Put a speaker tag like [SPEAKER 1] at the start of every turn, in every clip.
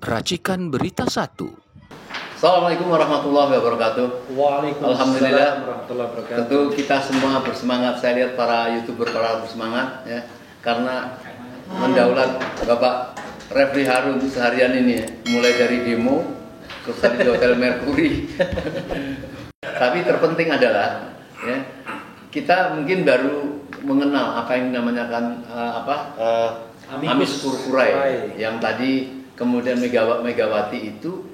[SPEAKER 1] Racikan Berita 1.
[SPEAKER 2] Assalamualaikum warahmatullahi wabarakatuh.
[SPEAKER 3] Waalaikumsalam
[SPEAKER 2] Alhamdulillah.
[SPEAKER 3] warahmatullahi wabarakatuh.
[SPEAKER 2] Tentu kita semua bersemangat. Saya lihat para YouTuber para bersemangat ya, karena mendaulat Bapak Refli Harun seharian ini ya. Mulai dari demo terus tadi di Hotel Mercury. Tapi terpenting adalah ya, kita mungkin baru mengenal apa yang namanya Amicus Curiae yang tadi kemudian Megawati itu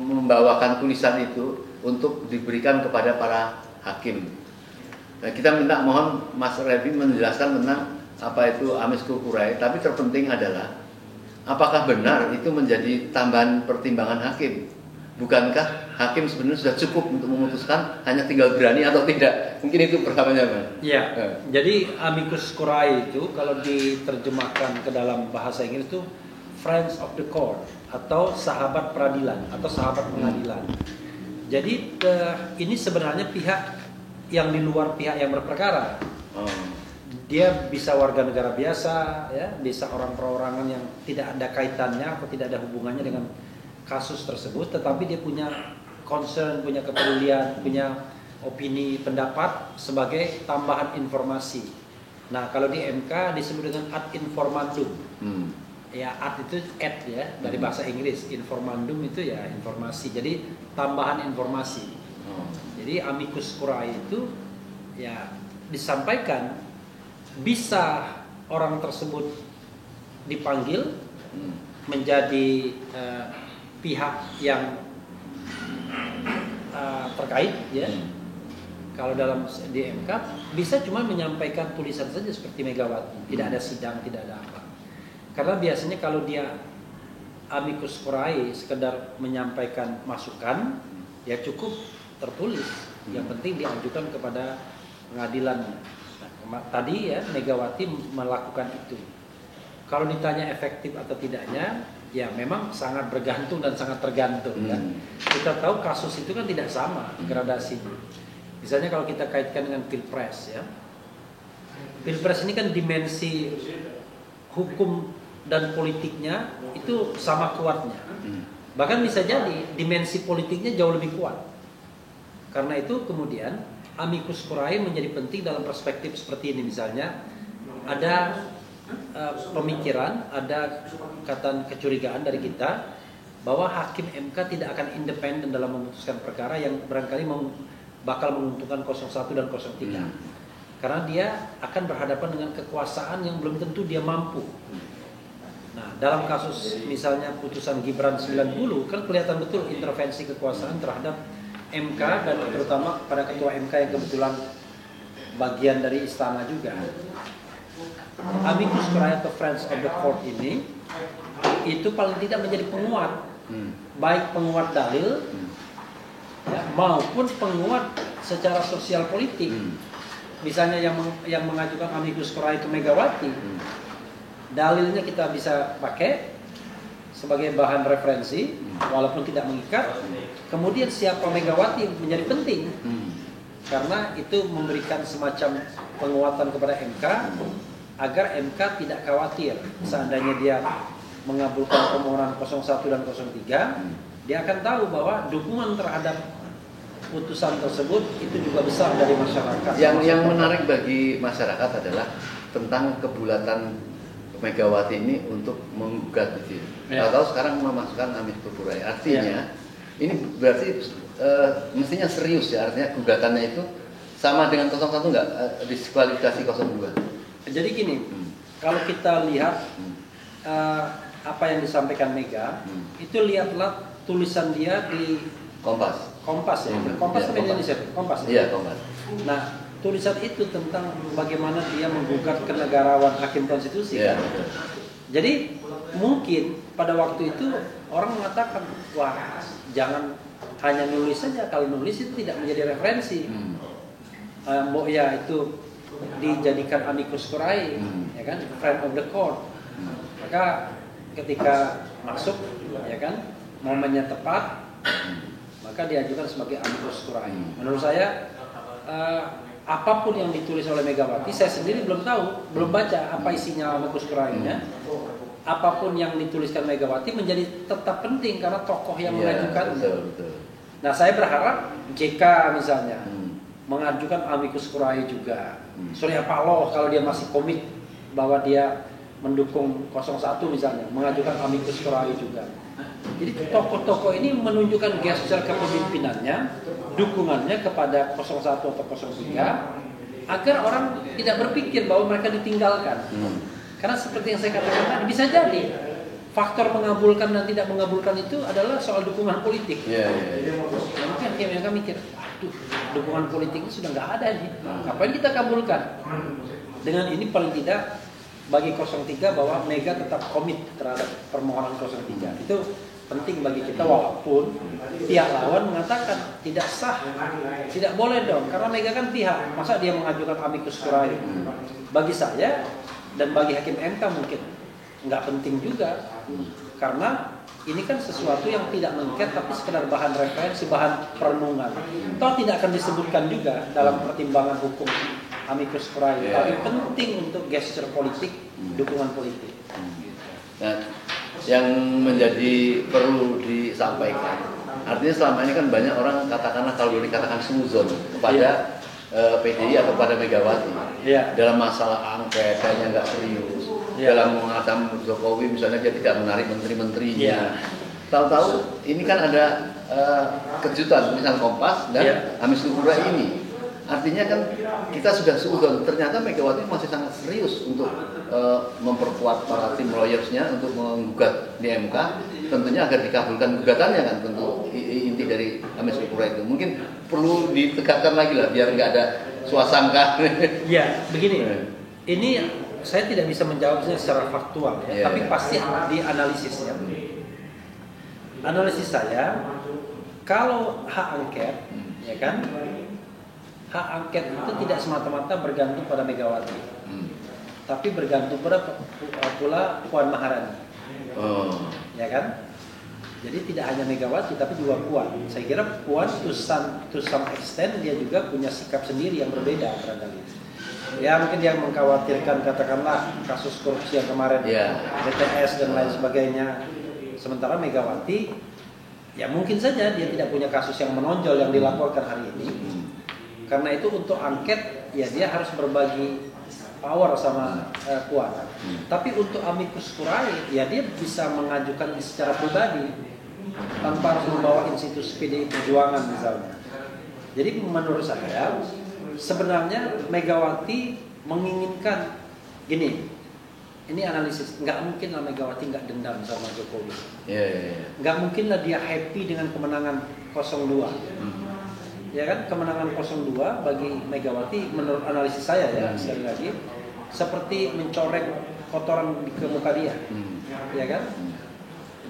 [SPEAKER 2] membawakan tulisan itu untuk diberikan kepada para hakim. Nah, kita mohon Mas Refli menjelaskan tentang apa itu Amicus Curiae, tapi terpenting adalah apakah benar itu menjadi tambahan pertimbangan hakim? Bukankah hakim sebenarnya sudah cukup untuk memutuskan, hanya tinggal berani atau tidak? Mungkin itu pertamanya, Mas.
[SPEAKER 3] Ya, jadi Amicus Curiae itu kalau diterjemahkan ke dalam bahasa Inggris itu Friends of the Court atau sahabat peradilan atau sahabat pengadilan. Jadi ini sebenarnya pihak yang di luar pihak yang berperkara. Dia bisa warga negara biasa, ya, bisa orang perorangan yang tidak ada kaitannya atau tidak ada hubungannya dengan kasus tersebut, tetapi dia punya concern, punya kepedulian, punya opini, pendapat sebagai tambahan informasi. Nah, kalau di MK disebut dengan ad informandum. Ya, ad itu ad ya, dari bahasa Inggris. Informandum itu ya informasi. Jadi tambahan informasi. Jadi Amicus Curiae itu ya disampaikan, bisa orang tersebut dipanggil menjadi pihak yang terkait ya. Kalau dalam di MK bisa cuma menyampaikan tulisan saja seperti Megawati, tidak ada sidang, tidak ada apa. Karena biasanya kalau dia Amicus Curiae sekedar menyampaikan masukan, ya cukup tertulis. Yang penting diajukan kepada pengadilan. Nah, tadi ya Megawati melakukan itu. Kalau ditanya efektif atau tidaknya, ya memang sangat bergantung dan sangat tergantung kan. Kita tahu kasus itu kan tidak sama gradasinya. Misalnya kalau kita kaitkan dengan Pilpres ya. Pilpres ini kan dimensi hukum dan politiknya itu sama kuatnya. Bahkan bisa jadi dimensi politiknya jauh lebih kuat. Karena itu kemudian Amicus Curiae menjadi penting dalam perspektif seperti ini. Misalnya ada pemikiran, ada kecurigaan dari kita bahwa hakim MK tidak akan independen dalam memutuskan perkara yang barangkali bakal menguntungkan 01 dan 03. Karena dia akan berhadapan dengan kekuasaan yang belum tentu dia mampu. Nah, dalam kasus misalnya putusan Gibran 90 kan kelihatan betul intervensi kekuasaan terhadap MK dan terutama pada ketua MK yang kebetulan bagian dari istana juga. Amicus Curiae atau Friends of the Court ini itu paling tidak menjadi penguat, baik penguat dalil ya, maupun penguat secara sosial politik. Misalnya yang mengajukan Amicus Curiae ke Megawati, dalilnya kita bisa pakai sebagai bahan referensi walaupun tidak mengikat. Kemudian siapa Megawati menjadi penting karena itu memberikan semacam penguatan kepada MK agar MK tidak khawatir seandainya dia mengabulkan permohonan 01 dan 03, dia akan tahu bahwa dukungan terhadap putusan tersebut itu juga besar dari masyarakat.
[SPEAKER 2] Yang menarik bagi masyarakat adalah tentang kebulatan Megawati ini untuk menggugat gitu. Atau sekarang memasukkan Amicus Curiae. Artinya ini berarti mestinya serius ya, artinya gugatannya itu sama dengan 01 enggak diskualifikasi 02.
[SPEAKER 3] Jadi gini, kalau kita lihat apa yang disampaikan Mega, itu lihatlah tulisan dia di Kompas ya. Kompas ya, Indonesia. Kompas.
[SPEAKER 2] Iya, Kompas.
[SPEAKER 3] Nah, tulisan itu tentang bagaimana dia menggugat kenegarawan hakim konstitusi.
[SPEAKER 2] Iya.
[SPEAKER 3] Jadi mungkin pada waktu itu orang mengatakan, wah jangan hanya nulis saja. Kalau nulis itu tidak menjadi referensi. Ya itu dijadikan Amicus Curiae, ya kan, Friend of the Court. Maka ketika masuk, ya kan, momennya tepat, maka diajukan sebagai Amicus Curiae. Menurut saya apapun yang ditulis oleh Megawati, saya sendiri belum tahu, belum baca apa isinya Amicus Curiae-nya. apapun yang dituliskan Megawati menjadi tetap penting karena tokoh yang mengajukan.
[SPEAKER 2] Betul.
[SPEAKER 3] Nah, saya berharap JK misalnya mengajukan amicus curiae juga. Surya Paloh kalau dia masih komit bahwa dia mendukung 01 misalnya, mengajukan amicus curiae juga. Jadi tokoh-tokoh ini menunjukkan gesture kepemimpinannya, dukungannya kepada 01 atau 03 agar orang tidak berpikir bahwa mereka ditinggalkan. Karena seperti yang saya katakan tadi, bisa jadi faktor mengabulkan dan tidak mengabulkan itu adalah soal dukungan politik. Nah, mungkin mereka mikir, waduh, dukungan politik itu sudah nggak ada nih, ngapain kita kabulkan? Dengan ini paling tidak bagi 03 bahwa Mega tetap komit terhadap permohonan 03. Itu penting bagi kita walaupun pihak lawan mengatakan tidak sah, tidak boleh dong, karena Mega kan pihak, masa dia mengajukan amicus curiae? Bagi saya dan bagi hakim MK mungkin nggak penting juga, karena ini kan sesuatu yang tidak mengket tapi sekedar bahan referensi, bahan perenungan. Toh tidak akan disebutkan juga dalam pertimbangan hukum amicus curiae, tapi penting untuk gesture politik, dukungan politik.
[SPEAKER 2] Nah, yang menjadi perlu disampaikan, artinya selama ini kan banyak orang katakanlah kalau boleh dikatakan suzon kepada PDI atau pada Megawati dalam masalah angket, kayaknya nggak serius. Dalam mengatakan Jokowi misalnya dia tidak menarik menteri-menterinya. Tahu-tahu ini kan ada kejutan tulisan Kompas dan amicus curiae ini. Artinya kan kita sudah seudon, ternyata Megawati masih sangat serius untuk memperkuat para tim lawyersnya untuk menggugat di MK, tentunya agar dikabulkan gugatannya kan, tentu inti dari amicus curiae itu. Mungkin perlu ditegakkan lagi lah biar nggak ada suasangka.
[SPEAKER 3] Ya, begini. Ini saya tidak bisa menjawabnya secara faktual, tapi pasti dianalisis ya. Analisis saya, kalau hak angket, ya kan, hak angket itu tidak semata-mata bergantung pada Megawati, tapi bergantung pada pula Puan Maharani, ya kan. Jadi tidak hanya Megawati, tapi juga Puan. Saya kira Puan to some extent dia juga punya sikap sendiri yang berbeda barangkali. Ya mungkin dia mengkhawatirkan katakanlah kasus korupsi yang kemarin, BTS dan lain sebagainya. Sementara Megawati, ya mungkin saja dia tidak punya kasus yang menonjol yang dilaporkan hari ini. Karena itu untuk angket, ya dia harus berbagi power sama Puan. Tapi untuk amicus curiae, ya dia bisa mengajukan secara pribadi tanpa harus membawa institusi PDI Perjuangan misalnya. Jadi menurut saya sebenarnya Megawati menginginkan gini, ini analisis, nggak mungkin lah Megawati nggak dendam sama Jokowi. Nggak mungkin lah dia happy dengan kemenangan 02. Ya kan, kemenangan 02 bagi Megawati menurut analisis saya ya, sekali lagi seperti mencoreng kotoran ke muka dia. Ya kan?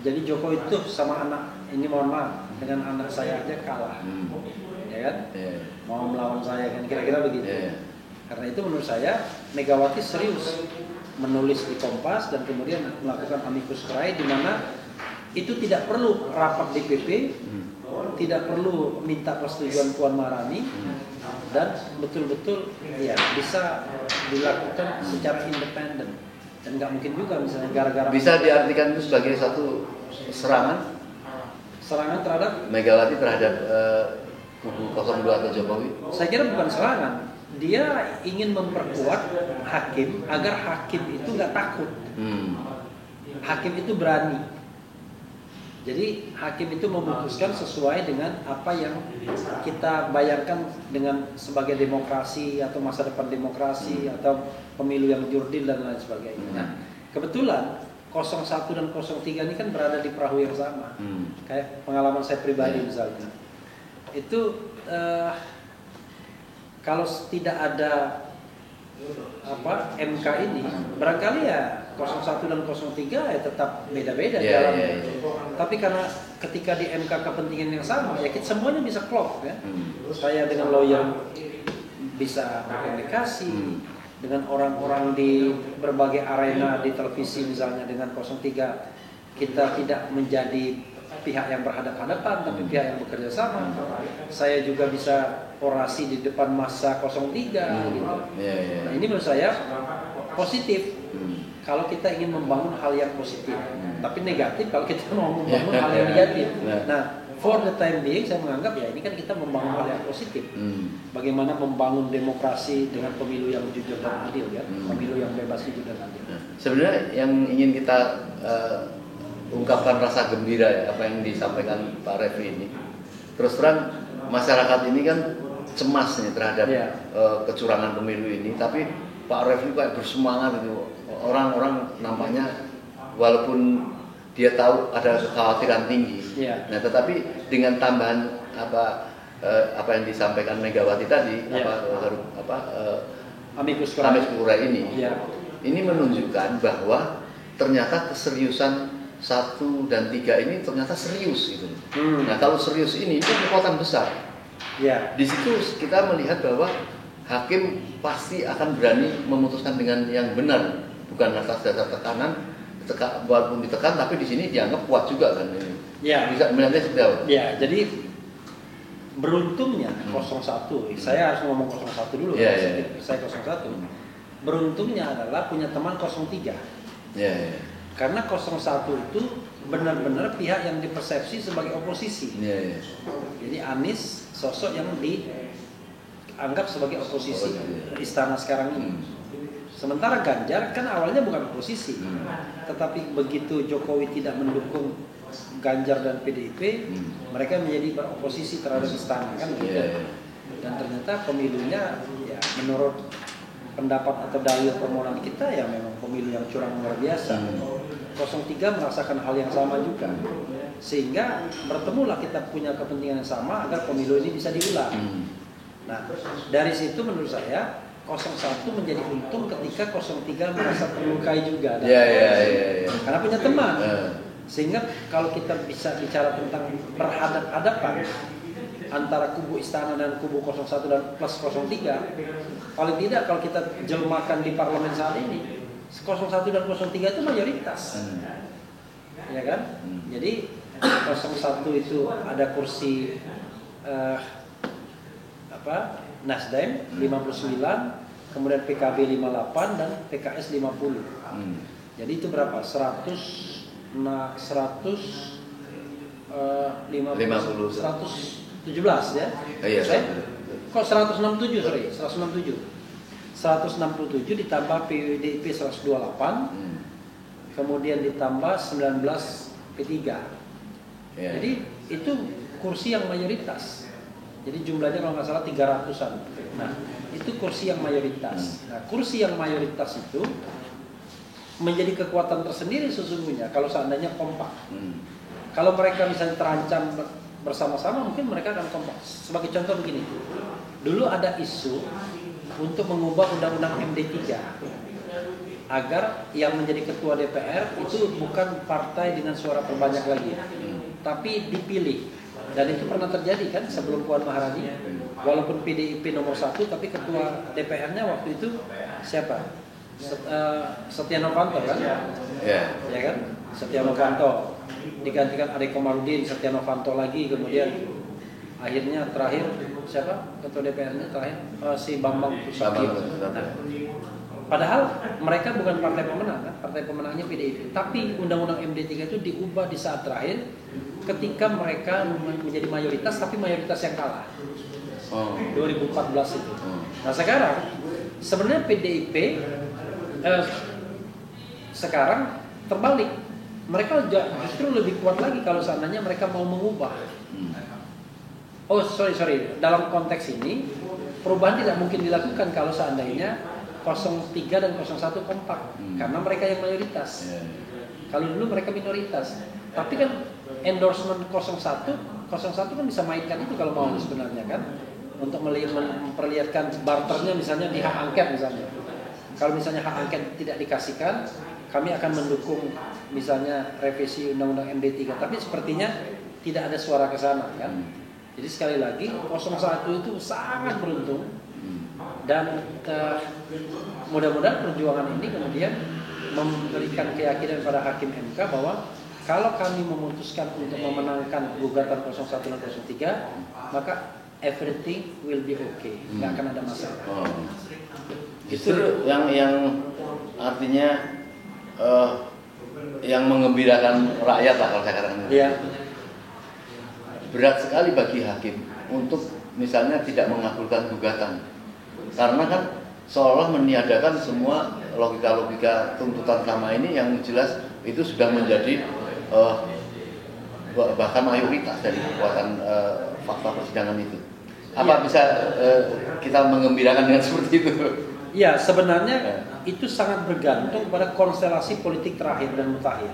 [SPEAKER 3] Jadi Jokowi itu sama anak, ini mohon maaf, dengan anak saya aja kalah. Ya kan? Mau melawan saya kan, kira-kira begitu. Karena itu menurut saya Megawati serius menulis di Kompas dan kemudian melakukan amicus curiae di mana itu tidak perlu rapat DPP, tidak perlu minta persetujuan Puan Maharani, dan betul-betul ya bisa dilakukan secara independen. Dan nggak mungkin juga misalnya gara-gara
[SPEAKER 2] bisa diartikan itu sebagai satu serangan
[SPEAKER 3] terhadap
[SPEAKER 2] Megawati terhadap kubu 02 atau Jokowi.
[SPEAKER 3] Saya kira bukan serangan, dia ingin memperkuat hakim agar hakim itu nggak takut. Hakim itu berani. Jadi hakim itu memutuskan sesuai dengan apa yang kita bayangkan dengan sebagai demokrasi atau masa depan demokrasi atau pemilu yang jurdil dan lain sebagainya. Nah, kebetulan 01 dan 03 ini kan berada di perahu yang sama. Kayak pengalaman saya pribadi misalnya. Itu kalau tidak ada MK ini, barangkali ya 01 dan 03 ya tetap beda-beda jalannya. Tapi karena ketika di MK kepentingan yang sama, ya kita semuanya bisa klop ya. Saya dengan lawyer bisa berkomunikasi dengan orang-orang di berbagai arena di televisi misalnya. Dengan 03 kita tidak menjadi pihak yang berhadapan-hadapan, tapi pihak yang bekerja sama. Saya juga bisa orasi di depan massa 03 gitu. Nah, ini menurut saya positif kalau kita ingin membangun hal yang positif, tapi negatif kalau kita mau membangun hal yang negatif. Nah, for the time being saya menganggap ya ini kan kita membangun hal yang positif. Bagaimana membangun demokrasi dengan pemilu yang jujur dan adil ya, pemilu yang bebas jujur dan adil.
[SPEAKER 2] Sebenarnya yang ingin kita ungkapkan rasa gembira ya apa yang disampaikan Pak Refli ini. Terus terang masyarakat ini kan cemas nih terhadap kecurangan pemilu ini, tapi Pak Refli kayak bersemangat itu. Orang-orang nampaknya walaupun dia tahu ada kekhawatiran tinggi, nah tetapi dengan tambahan apa yang disampaikan Megawati tadi, Amicus Curiae ini menunjukkan bahwa ternyata keseriusan 1 dan 3 ini ternyata serius gitu. Nah kalau serius ini itu kekuatan besar. Di situ kita melihat bahwa hakim pasti akan berani memutuskan dengan yang benar, bukan atas dasar tekanan, walaupun ditekan tapi di sini dianggap kuat juga kan ini. Bisa melihatnya seperti apa?
[SPEAKER 3] Jadi beruntungnya 01, saya harus ngomong 01 dulu. Saya 01. Beruntungnya adalah punya teman 03. Karena 01 itu benar-benar pihak yang dipersepsi sebagai oposisi. Jadi Anies sosok yang dianggap sebagai oposisi istana sekarang ini. Sementara Ganjar kan awalnya bukan oposisi, tetapi begitu Jokowi tidak mendukung Ganjar dan PDIP, mereka menjadi beroposisi terhadap istana kan gitu. Dan ternyata pemilunya ya menurut pendapat atau dalil permohonan kita ya memang pemilu yang curang luar biasa. 03 merasakan hal yang sama juga, sehingga bertemulah kita punya kepentingan yang sama agar pemilu ini bisa diulang. Nah dari situ menurut saya 01 menjadi untung ketika 03 merasa terlukai juga. Karena punya teman. Sehingga kalau kita bisa bicara tentang berhadap-hadapan antara kubu istana dan kubu 01 dan plus 03, paling tidak kalau kita jelmakan di parlemen saat ini 01 dan 03 itu mayoritas. Ya kan? Jadi 01 itu ada kursi Nasdem 59, kemudian PKB 58 dan PKS 50. Jadi itu berapa? 117 ya? Kok 167 sorry, 167 ditambah PDIP 128, kemudian ditambah 19 P3. Jadi itu kursi yang mayoritas. Jadi jumlahnya kalau nggak salah 300-an. Nah, itu kursi yang mayoritas. Nah, kursi yang mayoritas itu menjadi kekuatan tersendiri sesungguhnya kalau seandainya kompak. Kalau mereka misalnya terancam bersama-sama, mungkin mereka akan kompak. Sebagai contoh begini, dulu ada isu untuk mengubah undang-undang MD3 agar yang menjadi ketua DPR itu bukan partai dengan suara terbanyak lagi, tapi dipilih. Dan itu pernah terjadi kan sebelum Puan Maharani, walaupun PDIP nomor 1, tapi ketua DPR-nya waktu itu siapa? Setia Novanto kan? Ya kan? Setia Novanto digantikan Ade Komarudin, Setia Novanto lagi, kemudian akhirnya terakhir siapa? Ketua DPR-nya terakhir si Bambang Susatyo. Nah, padahal mereka bukan partai pemenang kan? Partai pemenangnya PDIP. Tapi undang-undang MD3 itu diubah di saat terakhir ketika mereka menjadi mayoritas, tapi mayoritas yang kalah. 2014 itu. Nah sekarang sebenarnya PDIP sekarang terbalik. Mereka justru lebih kuat lagi kalau seandainya mereka mau mengubah. Sorry. Dalam konteks ini perubahan tidak mungkin dilakukan kalau seandainya 03 dan 01 kompak, karena mereka yang mayoritas. Kalau dulu mereka minoritas. Tapi kan endorsement 01 kan bisa mainkan itu kalau mau sebenarnya kan, untuk memperlihatkan barternya misalnya di hak angket misalnya. Kalau misalnya hak angket tidak dikasihkan, kami akan mendukung misalnya revisi undang-undang MD3. Tapi sepertinya tidak ada suara ke sana kan. Jadi sekali lagi 01 itu sangat beruntung, dan mudah-mudahan perjuangan ini kemudian memberikan keyakinan pada hakim MK bahwa kalau kami memutuskan untuk memenangkan gugatan 01 dan 03, maka everything will be okay, nggak akan ada masalah.
[SPEAKER 2] Itu yang artinya yang menggembirakan rakyat lah kalau saya katakan.
[SPEAKER 3] Iya.
[SPEAKER 2] Berat sekali bagi hakim untuk misalnya tidak mengabulkan gugatan, karena kan seolah meniadakan semua logika-logika tuntutan selama ini yang jelas itu sudah menjadi bahkan mayoritas dari kekuatan fakta persidangan itu. Apa bisa kita menggembirakan dengan seperti itu?
[SPEAKER 3] Ya, sebenarnya itu sangat bergantung pada konstelasi politik terakhir dan mutakhir.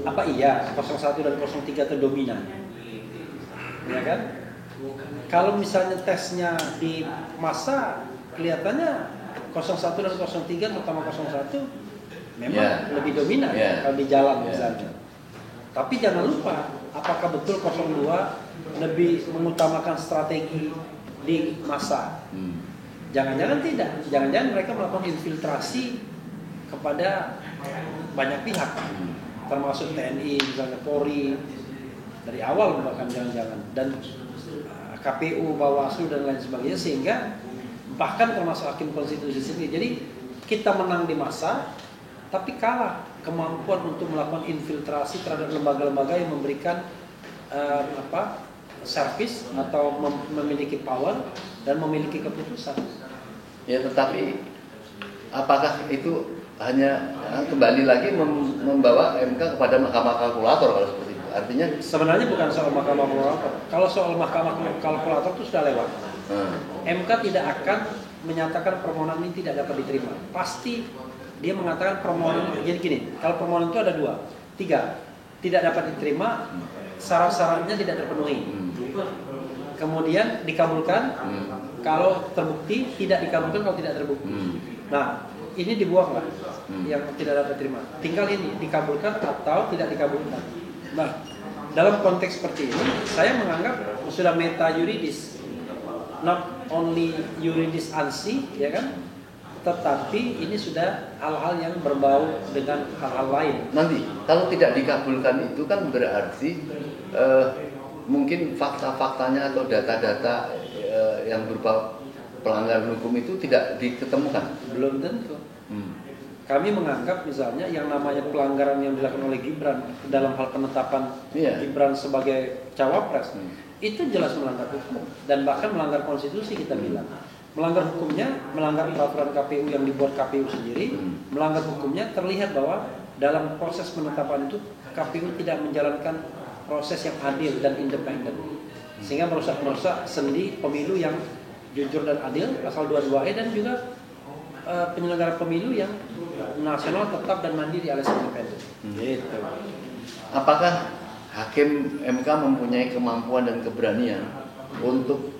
[SPEAKER 3] Apa iya 01 dan 03 itu dominan? Ya kan? Kalau misalnya tesnya di masa kelihatannya 01 dan 03 terutama 01 memang lebih dominan kalau di jalan misalnya. Tapi jangan lupa, apakah betul 02 lebih mengutamakan strategi di masa? Jangan-jangan tidak. Jangan-jangan mereka melakukan infiltrasi kepada banyak pihak, termasuk TNI, misalnya Polri, dari awal bahkan jangan-jangan, dan KPU, Bawaslu dan lain sebagainya, sehingga bahkan termasuk hakim konstitusi sendiri. Jadi kita menang di masa, tapi kalah kemampuan untuk melakukan infiltrasi terhadap lembaga-lembaga yang memberikan servis atau memiliki power dan memiliki keputusan.
[SPEAKER 2] Ya, tetapi apakah itu hanya kembali lagi membawa MK kepada mahkamah kalkulator kalau seperti itu? Artinya
[SPEAKER 3] sebenarnya bukan soal mahkamah kalkulator. Kalau soal mahkamah kalkulator itu sudah lewat. MK tidak akan menyatakan permohonan ini tidak dapat diterima. Pasti dia mengatakan permohonan, jadi gini, kalau permohonan itu ada 2, 3, tidak dapat diterima, syarat-syaratnya tidak terpenuhi, kemudian dikabulkan, kalau terbukti, tidak dikabulkan kalau tidak terbukti. Nah, ini dibuang lah, yang tidak dapat diterima. Tinggal ini dikabulkan atau tidak dikabulkan. Nah, dalam konteks seperti ini, saya menganggap sudah meta yuridis, not only yuridis ansi, ya kan? Tetapi ini sudah hal-hal yang berbau dengan hal-hal lain.
[SPEAKER 2] Nanti kalau tidak dikabulkan itu kan berarti mungkin fakta-faktanya atau data-data yang berupa pelanggaran hukum itu tidak diketemukan.
[SPEAKER 3] Belum tentu. Kami menganggap misalnya yang namanya pelanggaran yang dilakukan oleh Gibran dalam hal penetapan Gibran sebagai cawapres itu jelas melanggar hukum dan bahkan melanggar konstitusi kita bilang. Melanggar hukumnya, melanggar peraturan KPU yang dibuat KPU sendiri, melanggar hukumnya terlihat bahwa dalam proses penetapan itu KPU tidak menjalankan proses yang adil dan independen, sehingga merusak sendi pemilu yang jujur dan adil, pasal 22E, dan juga penyelenggara pemilu yang nasional, tetap dan mandiri alias independen. Gitu.
[SPEAKER 2] Apakah hakim MK mempunyai kemampuan dan keberanian untuk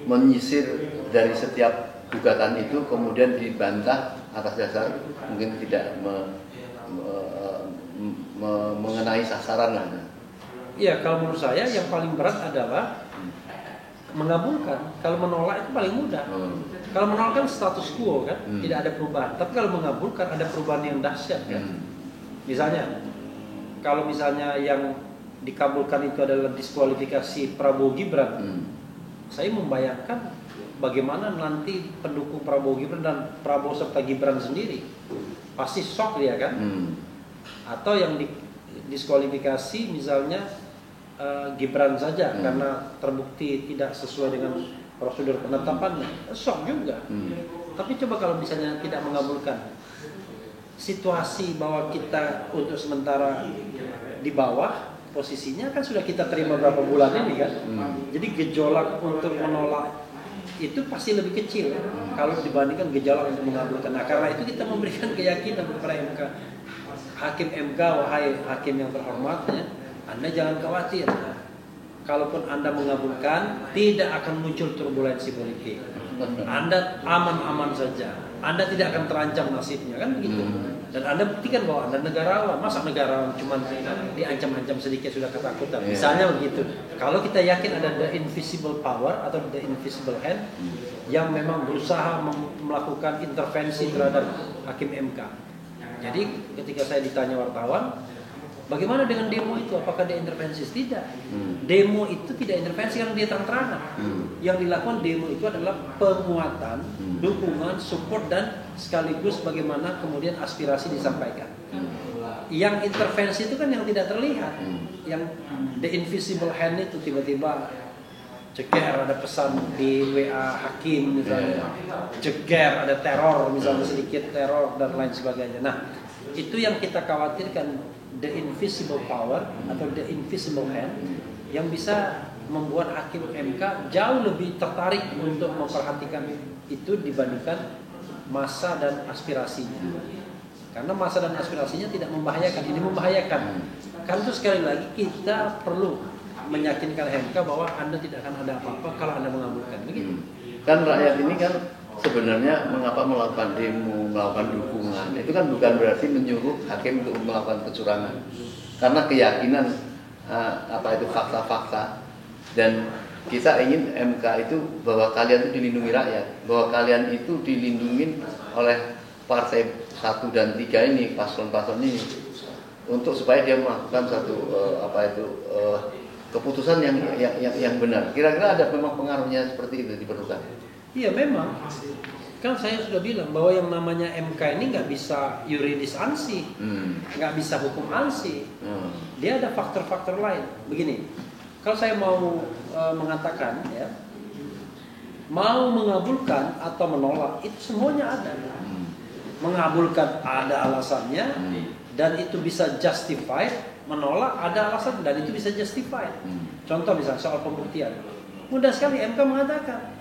[SPEAKER 2] menyisir dari setiap gugatan itu kemudian dibantah atas dasar mungkin tidak mengenai sasaran lah?
[SPEAKER 3] Iya, kalau menurut saya yang paling berat adalah mengabulkan. Kalau menolak itu paling mudah. Kalau menolak kan status quo kan, tidak ada perubahan. Tapi kalau mengabulkan ada perubahan yang dahsyat kan. Misalnya, kalau misalnya yang dikabulkan itu adalah diskualifikasi Prabowo Gibran, saya membayangkan bagaimana nanti pendukung Prabowo Gibran dan Prabowo serta Gibran sendiri pasti shock dia kan. Atau yang diskualifikasi misalnya Gibran saja karena terbukti tidak sesuai dengan prosedur penetapannya, shock juga. Tapi coba kalau misalnya tidak mengabulkan, situasi bahwa kita untuk sementara di bawah posisinya kan sudah kita terima berapa bulan ini kan. Jadi gejolak untuk menolak itu pasti lebih kecil kalau dibandingkan gejolak untuk mengabulkan. Nah, karena itu kita memberikan keyakinan kepada MK. Hakim MK, wahai hakim yang terhormat, ya, Anda jangan khawatir. Kalaupun Anda mengabulkan, tidak akan muncul turbulensi politik. Anda aman-aman saja. Anda tidak akan terancam nasibnya, kan begitu. Dan Anda buktikan bahwa Anda negarawan. Masa negarawan cuma diancam-ancam sedikit sudah ketakutan. Misalnya begitu. Kalau kita yakin ada the invisible power atau the invisible hand yang memang berusaha melakukan intervensi terhadap hakim MK. Jadi ketika saya ditanya wartawan, Bagaimana dengan demo itu? Apakah dia intervensi? Tidak. Demo itu tidak intervensi karena dia terang-terangan. Yang dilakukan demo itu adalah penguatan, dukungan, support, dan sekaligus bagaimana kemudian aspirasi disampaikan. Yang intervensi itu kan yang tidak terlihat. Yang the invisible hand itu tiba-tiba ceger ada pesan di WA hakim misalnya, ceger ada teror misalnya, sedikit teror dan lain sebagainya. Nah, itu yang kita khawatirkan, the invisible power atau the invisible hand yang bisa membuat hakim MK jauh lebih tertarik untuk memperhatikan itu dibandingkan massa dan aspirasinya. Karena massa dan aspirasinya tidak membahayakan, ini membahayakan. Kan itu sekali lagi kita perlu meyakinkan MK bahwa Anda tidak akan ada apa-apa kalau Anda mengabulkan, begitu.
[SPEAKER 2] Kan rakyat ini kan sebenarnya mengapa melakukan demo, melakukan dukungan, itu kan bukan berarti menyuruh hakim untuk melakukan kecurangan. Karena keyakinan apa itu fakta-fakta, dan kita ingin MK itu bahwa kalian itu dilindungi rakyat, bahwa kalian itu dilindungi oleh partai 1 dan 3 ini, paslon-paslon ini, untuk supaya dia melakukan satu keputusan yang benar. Kira-kira ada memang pengaruhnya seperti itu diperlukan?
[SPEAKER 3] Iya memang. Kan saya sudah bilang bahwa yang namanya MK ini nggak bisa yuridis ansih, nggak bisa hukum ansih. Dia ada faktor-faktor lain. Begini, kalau saya mau mengatakan ya, mau mengabulkan atau menolak itu semuanya ada. Mengabulkan ada alasannya dan itu bisa justified. Menolak ada alasan dan itu bisa justified. Contoh misalnya soal pembuktian, mudah sekali MK mengatakan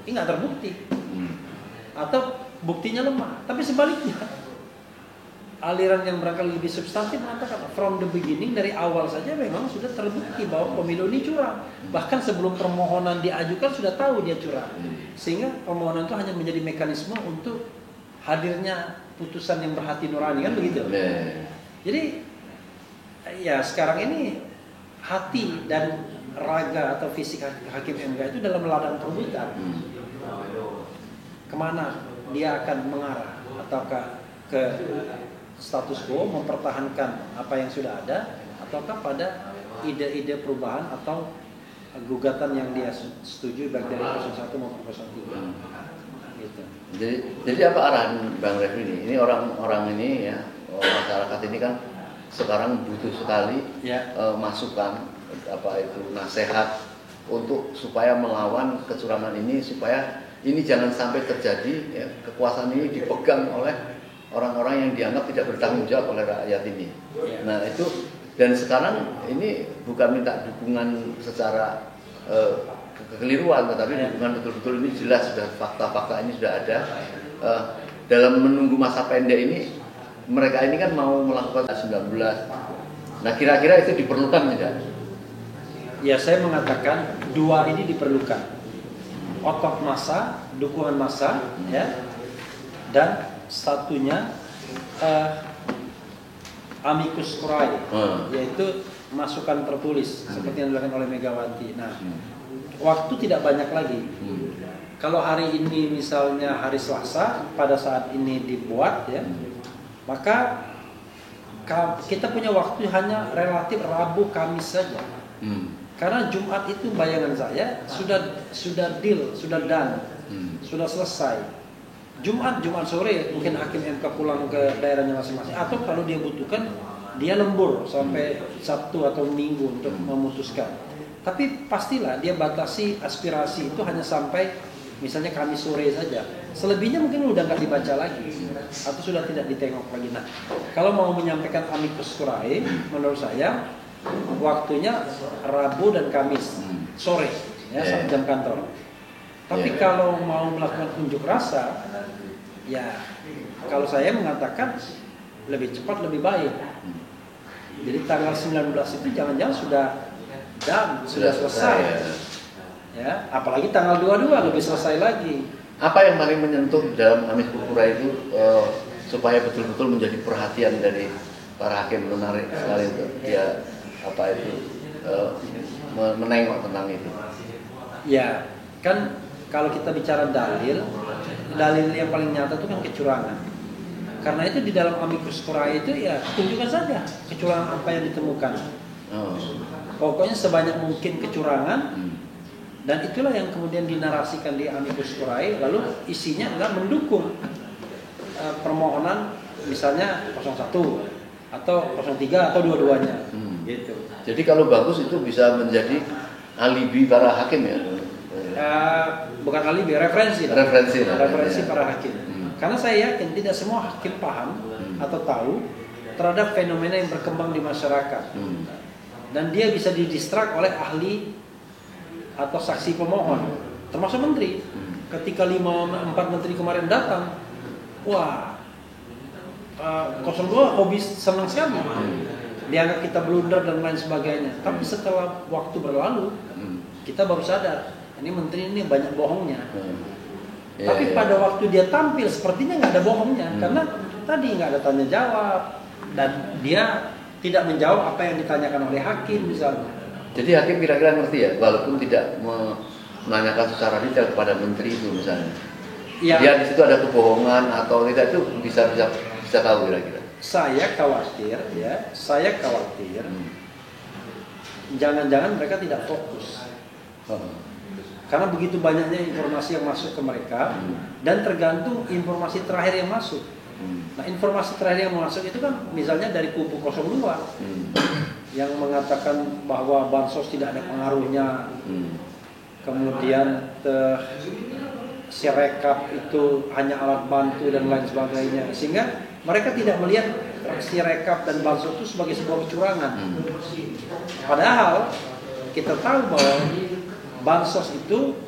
[SPEAKER 3] ini nggak terbukti atau buktinya lemah. Tapi sebaliknya, aliran yang barangkali lebih substantif mengatakan from the beginning, dari awal saja memang sudah terbukti bahwa pemilu ini curang. Bahkan sebelum permohonan diajukan sudah tahu dia curang, sehingga permohonan itu hanya menjadi mekanisme untuk hadirnya putusan yang berhati nurani, kan begitu. Jadi ya sekarang ini hati dan raga atau fisik hakim MK itu dalam ladang perebutan. Kemana dia akan mengarah? Ataukah ke status quo, mempertahankan apa yang sudah ada, ataukah pada ide-ide perubahan atau gugatan yang dia setuju baik dari 01 maupun 03. Gitu.
[SPEAKER 2] Jadi apa arahan Bang Refli ini? Ini orang-orang ini ya, masyarakat ini kan sekarang butuh sekali masukan, apa itu, nasihat untuk supaya melawan kecurangan ini, supaya ini jangan sampai terjadi ya, kekuasaan ini dipegang oleh orang-orang yang dianggap tidak bertanggung jawab oleh rakyat ini. Nah itu, dan sekarang ini bukan minta dukungan secara kekeliruan, tetapi dukungan betul-betul ini jelas, sudah fakta-fakta ini sudah ada. Dalam menunggu masa pendek ini, mereka ini kan mau melakukan 19. Nah kira-kira itu diperlukan tidak?
[SPEAKER 3] Ya saya mengatakan dua ini diperlukan. Otot massa, dukungan massa, ya, dan satunya amicus curiae, yaitu masukan tertulis seperti yang dilakukan oleh Megawati. Nah, waktu tidak banyak lagi. Kalau hari ini misalnya hari Selasa, pada saat ini dibuat, ya, maka kita punya waktu hanya relatif Rabu Kamis saja. Karena Jumat itu bayangan saya sudah deal, sudah done, sudah selesai. Jumat sore mungkin hakim MK pulang ke daerahnya masing-masing, atau kalau dia butuhkan dia lembur sampai Sabtu atau Minggu untuk memutuskan. Tapi pastilah dia batasi aspirasi itu hanya sampai misalnya Kamis sore saja. Selebihnya mungkin udah nggak dibaca lagi atau sudah tidak ditengok lagi. Nah, kalau mau menyampaikan amicus curiae, menurut saya waktunya Rabu dan Kamis sore, ya, saat jam kantor. Tapi kalau mau melakukan unjuk rasa, ya kalau saya mengatakan lebih cepat lebih baik. Jadi tanggal 19 itu jangan-jangan sudah selesai. Ya, apalagi tanggal 22 lebih selesai lagi.
[SPEAKER 2] Apa yang paling menyentuh dalam amicus curiae itu supaya betul-betul menjadi perhatian dari para hakim, menarik sekali itu ya, apa itu menengok tentang itu?
[SPEAKER 3] Ya, kan kalau kita bicara dalil yang paling nyata itu kan kecurangan. Karena itu di dalam amicus curiae itu ya tunjukkan saja kecurangan apa yang ditemukan. Pokoknya sebanyak mungkin kecurangan, dan itulah yang kemudian dinarasikan di amicus curiae, lalu isinya adalah mendukung permohonan misalnya 01 atau 03 atau dua-duanya. Gitu.
[SPEAKER 2] Jadi kalau bagus itu bisa menjadi alibi para hakim ya?
[SPEAKER 3] Bukan alibi, referensi para hakim. Karena saya yakin tidak semua hakim paham atau tahu terhadap fenomena yang berkembang di masyarakat. Dan dia bisa didistrak oleh ahli atau saksi pemohon, termasuk menteri. Ketika 4 menteri kemarin datang, wah, 02 hobi senang sekali. Dianggap kita blunder dan lain sebagainya. Tapi setelah waktu berlalu, kita baru sadar, ini menteri ini banyak bohongnya. Tapi pada waktu dia tampil, sepertinya nggak ada bohongnya, karena tadi nggak ada tanya jawab dan dia tidak menjawab apa yang ditanyakan oleh hakim misalnya.
[SPEAKER 2] Jadi hakim kira-kira ngerti ya, walaupun tidak menanyakan secara detail kepada menteri itu misalnya. Ya. Dia di situ ada kebohongan atau tidak, itu bisa tahu kira-kira. Saya khawatir,
[SPEAKER 3] jangan-jangan mereka tidak fokus. Karena begitu banyaknya informasi yang masuk ke mereka, dan tergantung informasi terakhir yang masuk. Nah, informasi terakhir yang masuk itu kan misalnya dari kubu 02 yang mengatakan bahwa bansos tidak ada pengaruhnya, kemudian Sirekap itu hanya alat bantu dan lain sebagainya, sehingga mereka tidak melihat Sirekap dan bansos itu sebagai sebuah kecurangan. Padahal kita tahu bahwa bansos itu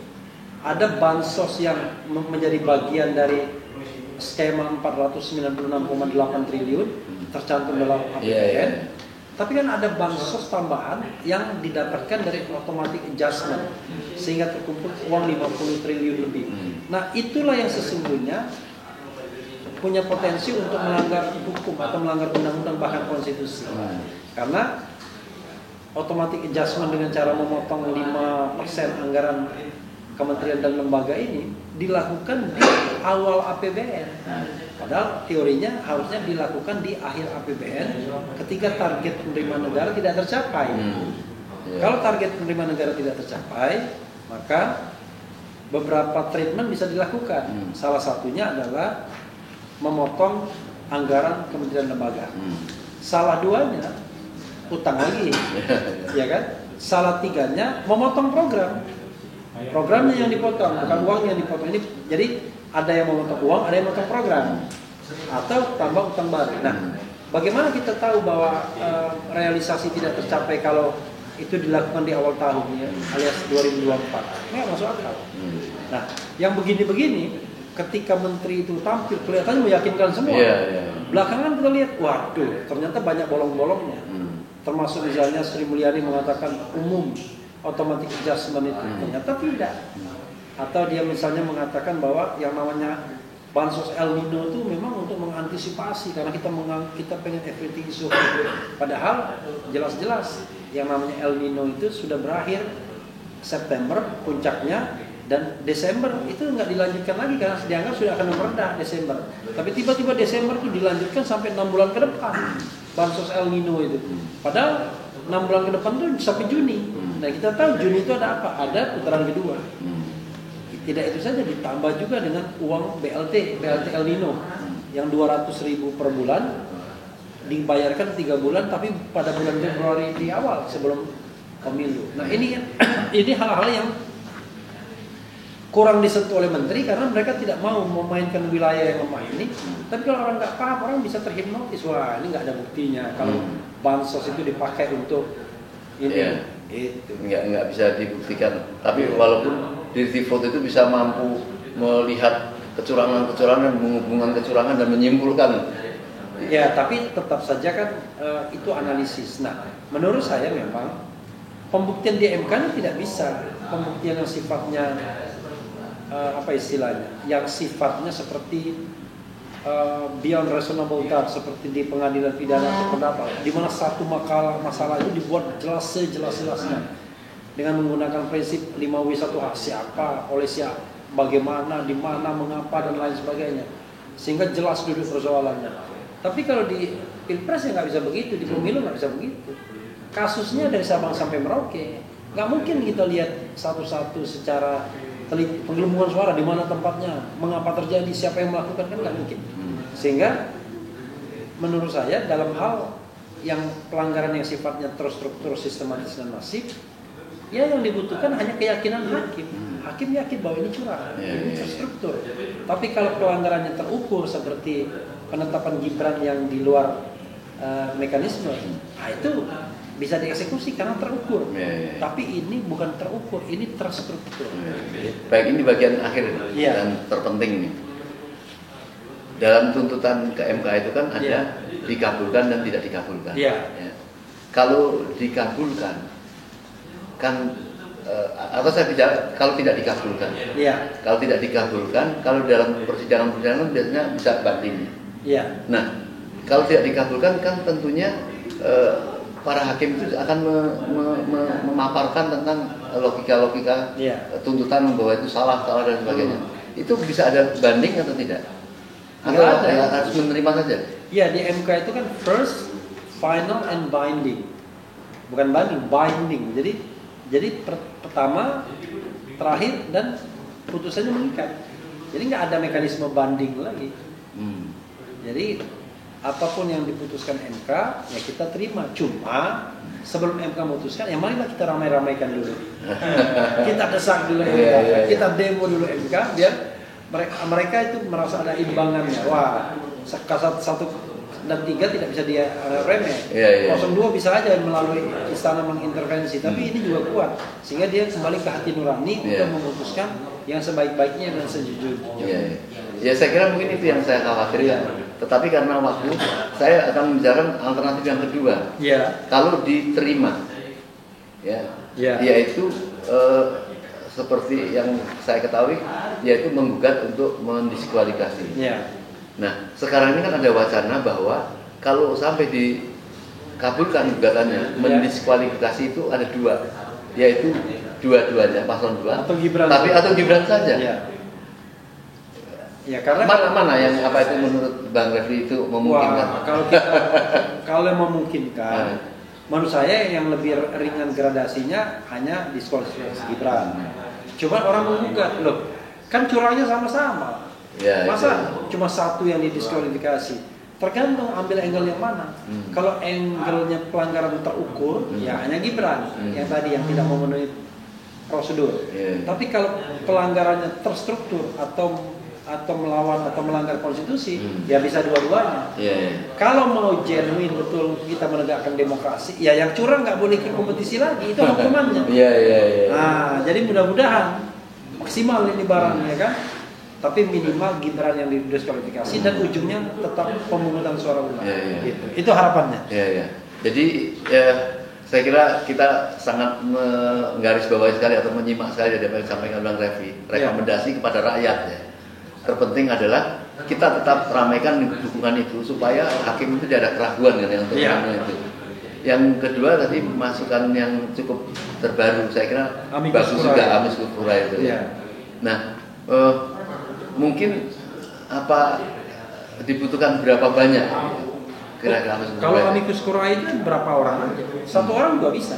[SPEAKER 3] ada bansos yang menjadi bagian dari skema 496,8 triliun tercantum dalam APBN. Tapi kan ada bansos tambahan yang didapatkan dari automatic adjustment sehingga terkumpul uang 50 triliun lebih. Nah, itulah yang sesungguhnya punya potensi untuk melanggar hukum atau melanggar undang-undang bahkan konstitusi. Karena automatic adjustment dengan cara memotong 5% anggaran kementerian dan lembaga ini dilakukan di awal APBN. Padahal teorinya harusnya dilakukan di akhir APBN ketika target penerimaan negara tidak tercapai. Kalau target penerimaan negara tidak tercapai, maka beberapa treatment bisa dilakukan. Salah satunya adalah memotong anggaran kementerian lembaga. Salah duanya utang lagi, ya kan? Salah tiganya memotong program. Programnya yang dipotong, bukan uangnya yang dipotong. Ini jadi ada yang memotong uang, ada yang memotong program, atau tambah utang baru. Nah, bagaimana kita tahu bahwa realisasi tidak tercapai kalau itu dilakukan di awal tahun ya, alias 2024? Nggak masuk akal. Nah, yang begini-begini, ketika menteri itu tampil kelihatannya meyakinkan semua. Belakangan kita lihat, waduh, ternyata banyak bolong-bolongnya. Termasuk misalnya Sri Mulyani mengatakan umum automatic adjustment itu, ternyata tidak. Atau dia misalnya mengatakan bahwa yang namanya bansos El Nino itu memang untuk mengantisipasi karena kita pengen everything is okay. Padahal jelas-jelas yang namanya El Nino itu sudah berakhir September puncaknya, dan Desember itu nggak dilanjutkan lagi karena dianggap sudah akan meredah Desember. Tapi tiba-tiba Desember itu dilanjutkan sampai 6 bulan ke depan bansos El Nino itu. Padahal 6 bulan ke depan itu sampai Juni. Nah, kita tahu Juni itu ada apa? Ada putaran kedua. Tidak itu saja, ditambah juga dengan uang BLT El Nino yang 200.000 per bulan dibayarkan 3 bulan, tapi pada bulan Februari di awal sebelum pemilu. Nah, ini hal-hal yang kurang disentuh oleh menteri karena mereka tidak mau memainkan wilayah yang lemah ini. Tapi kalau orang nggak paham, orang bisa terhipnotis. Wah, ini nggak ada buktinya kalau bansos itu dipakai untuk ini.
[SPEAKER 2] Itu nggak bisa dibuktikan. Tapi walaupun Dirti Vote itu bisa mampu melihat kecurangan-kecurangan, menghubungkan kecurangan dan menyimpulkan.
[SPEAKER 3] Ya, tapi tetap saja kan itu analisis. Nah, menurut saya memang pembuktian di MK ini tidak bisa. Pembuktian yang sifatnya apa istilahnya? Yang sifatnya seperti beyond reasonable doubt, seperti di pengadilan pidana atau perdata, di mana satu masalah itu dibuat jelas-jelasnya dengan menggunakan prinsip 5W1H, siapa, oleh siapa, bagaimana, di mana, mengapa dan lain sebagainya. sehingga jelas duduk persoalannya. Tapi kalau di pilpres ya nggak bisa begitu, di pemilu nggak bisa begitu. Kasusnya dari Sabang sampai Merauke, nggak mungkin kita lihat satu-satu secara penggelembungan suara di mana tempatnya, mengapa terjadi, siapa yang melakukan, kan nggak mungkin. Sehingga menurut saya dalam hal yang pelanggaran yang sifatnya terstruktur, sistematis dan masif, ya yang dibutuhkan hanya keyakinan hakim. Hakim yakin bahwa ini curang, ini terstruktur. Tapi kalau pelanggarannya terukur seperti penetapan Gibran yang di luar mekanisme, nah itu bisa dieksekusi karena terukur. Tapi ini bukan terukur, ini terstruktur.
[SPEAKER 2] Baik, ini bagian akhir dan terpenting ini. Dalam tuntutan ke MK itu kan ada dikabulkan dan tidak dikabulkan. Ya. Kalau dikabulkan kan atau kalau tidak dikabulkan. Kalau tidak dikabulkan, kalau dalam persidangan biasanya bisa banding. Nah, kalau tidak dikabulkan kan tentunya para hakim itu akan memaparkan tentang logika-logika tuntutan bahwa itu salah dan sebagainya. Itu bisa ada banding atau tidak? Atau harus menerima saja? Ya, di MK itu kan first, final, and binding. Bukan banding, binding. Jadi pertama, terakhir, dan putusannya mengikat. Jadi nggak ada mekanisme banding lagi. Jadi apapun yang diputuskan MK ya kita terima. Cuma sebelum MK memutuskan, ya marilah kita ramai-ramaikan dulu. Kita desak dulu MK, kita demo dulu MK biar mereka itu merasa ada imbangannya. Wah, 1 dan 3 tidak bisa dia remeh. 02 bisa aja melalui istana mengintervensi, tapi ini juga kuat sehingga dia kembali ke hati nurani untuk memutuskan yang sebaik-baiknya dan sejujurnya. Ya, saya kira mungkin itu yang saya khawatirkan. Tetapi karena waktu, saya akan membicarakan alternatif yang kedua. Kalau diterima, yaitu seperti yang saya ketahui, yaitu menggugat untuk mendiskualifikasi. Nah, sekarang ini kan ada wacana bahwa kalau sampai dikabulkan gugatannya, mendiskualifikasi itu ada 2, yaitu dua-duanya paslon 2 atau Gibran, atau Gibran saja. Ya, karena mana yang apa itu menurut Bang Refli itu memungkinkan? Kalau yang memungkinkan, menurut saya yang lebih ringan gradasinya hanya diskualifikasi Gibran. Cuma orang menggugat, loh, kan curangnya sama-sama. Masa cuma satu yang didiskualifikasi? Tergantung ambil angle yang mana. Kalau angle-nya pelanggaran terukur, ya hanya Gibran yang tadi yang tidak memenuhi prosedur. Tapi kalau pelanggarannya terstruktur atau melawan atau melanggar konstitusi, ya bisa dua-duanya. Kalau mau genuine betul kita menegakkan demokrasi, ya yang curang nggak boleh ikut kompetisi lagi, itu hukumannya. Nah, jadi mudah-mudahan maksimal ini barangnya kan. Tapi minimal Gibran yang didiskualifikasi dan ujungnya tetap pemungutan suara ulang. Gitu. Itu harapannya. Jadi saya kira kita sangat menggarisbawahi sekali atau menyimak sekali dari apa yang disampaikan Bang Refli. Rekomendasi kepada rakyat ya. Terpenting adalah kita tetap ramaikan dukungan itu supaya hakim itu tidak ada keraguan kan untuk itu. Yang kedua tadi masukan yang cukup terbaru, saya kira bagus juga Amicus Curiae itu. Nah, mungkin apa dibutuhkan berapa banyak kira-kira Amicus Curiae? Kalau Amicus Curiae itu berapa orang aja? 1 orang juga bisa.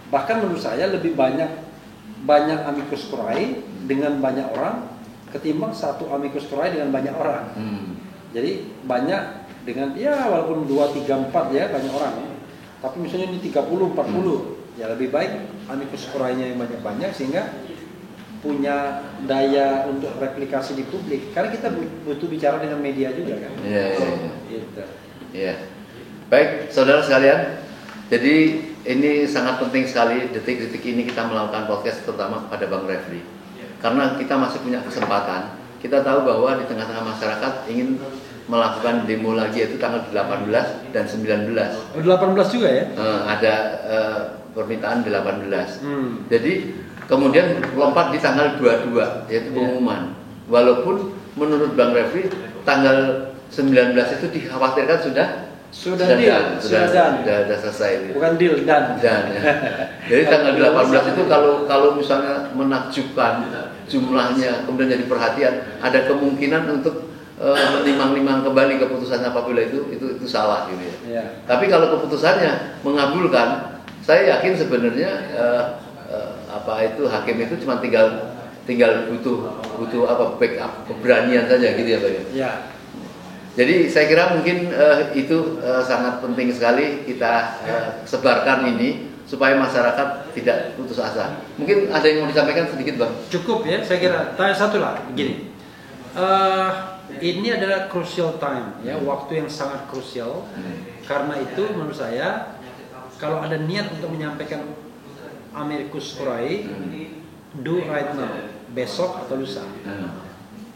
[SPEAKER 2] Bahkan menurut saya lebih banyak Amicus Curiae dengan banyak orang ketimbang 1 Amicus Curiae dengan banyak orang. Jadi banyak dengan walaupun 2, 3, 4 ya banyak orang. Tapi misalnya ini 30, 40, ya lebih baik Amicus Curiae-nya yang banyak-banyak sehingga punya daya untuk replikasi di publik. Karena kita butuh bicara dengan media juga kan. Gitu. Baik, saudara sekalian. Jadi ini sangat penting sekali detik-detik ini kita melakukan podcast terutama kepada Bang Refli. Karena kita masih punya kesempatan. Kita tahu bahwa di tengah-tengah masyarakat ingin melakukan demo lagi yaitu tanggal 18 dan 19. 18 juga ya? Ada permintaan 18. Jadi kemudian lompat di tanggal 22 yaitu pengumuman. Walaupun menurut Bang Refli tanggal 19 itu dikhawatirkan sudah selesai. Bukan deal dan. Jadi tanggal 18 itu kalau misalnya menakjubkan jumlahnya kemudian jadi perhatian, ada kemungkinan untuk menimang-nimang kembali keputusannya apabila itu salah gitu ya.
[SPEAKER 3] Ya.
[SPEAKER 2] Tapi kalau keputusannya mengabulkan, saya yakin sebenarnya hakim itu cuma tinggal butuh backup keberanian saja gitu ya Pak ya.
[SPEAKER 3] Ya.
[SPEAKER 2] Jadi saya kira mungkin itu sangat penting sekali kita sebarkan ini supaya masyarakat tidak putus asa. Mungkin ada yang mau disampaikan sedikit Bang?
[SPEAKER 3] Cukup ya, saya kira. Tanya satu lah, begini. Ini adalah crucial time ya, waktu yang sangat krusial. Karena itu menurut saya kalau ada niat untuk menyampaikan amicus curiae, do right now, besok atau lusa.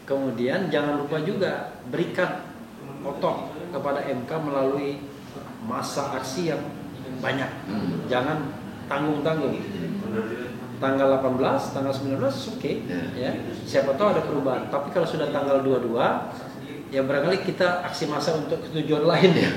[SPEAKER 3] Kemudian jangan lupa juga berikan otot kepada MK melalui masa aksi yang banyak. Jangan tanggung-tanggung. Tanggal 18, tanggal 19 oke, ya. Siapa tahu ada perubahan. Tapi kalau sudah tanggal 22, ya barangkali kita aksi massa untuk tujuan lain ya.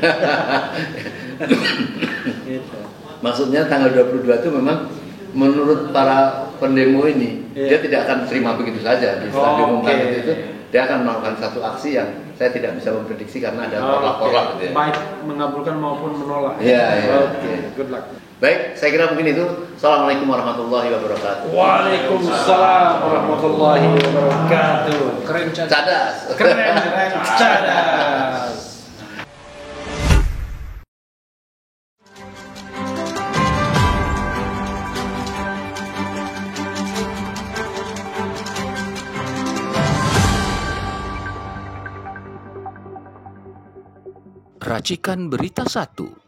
[SPEAKER 3] Gitu.
[SPEAKER 2] Maksudnya tanggal 22 itu memang menurut para pendemo ini dia tidak akan terima begitu saja di setelah diumumkan itu dia akan melakukan satu aksi yang saya tidak bisa memprediksi karena ada pola-pola gitu ya.
[SPEAKER 3] Baik mengabulkan maupun menolak.
[SPEAKER 2] Iya.
[SPEAKER 3] Good luck.
[SPEAKER 2] Baik, saya kira mungkin itu. Assalamualaikum warahmatullahi wabarakatuh.
[SPEAKER 3] Waalaikumsalam warahmatullahi wabarakatuh. Keren
[SPEAKER 2] Cadas.
[SPEAKER 3] Keren cadas.
[SPEAKER 1] Racikan Berita 1.